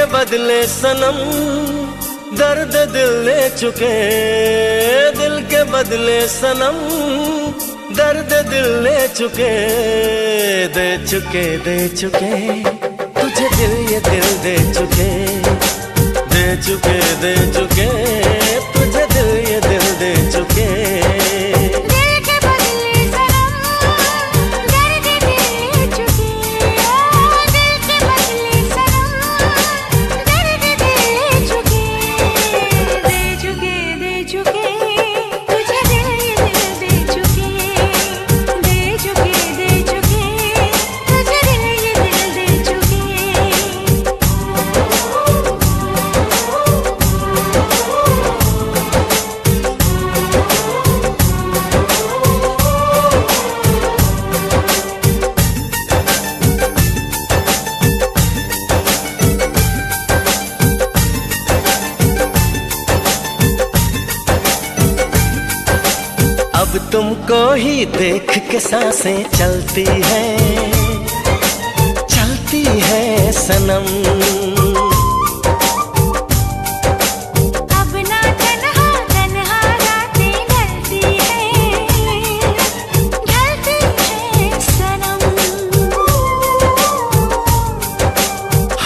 के बदले सनम दर्द दिल ले चुके, दिल के बदले सनम दर्द दिल ले चुके, दे चुके दे चुके तुझे दिल ये दिल दे चुके, दे चुके दे चुके तुझे दिल ये दिल दे चुके। अब तुमको ही देख के सांसें चलती है सनम। अब ना तन्हा तन्हा रातें ढलती है सनम।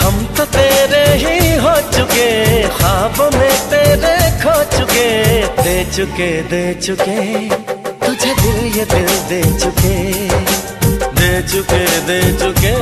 हम तो तेरे ही हो चुके, ख्वाबों में तेरे खो चुके, दे चुके दे चुके तुझे दिल ये दिल दे चुके, दे चुके दे चुके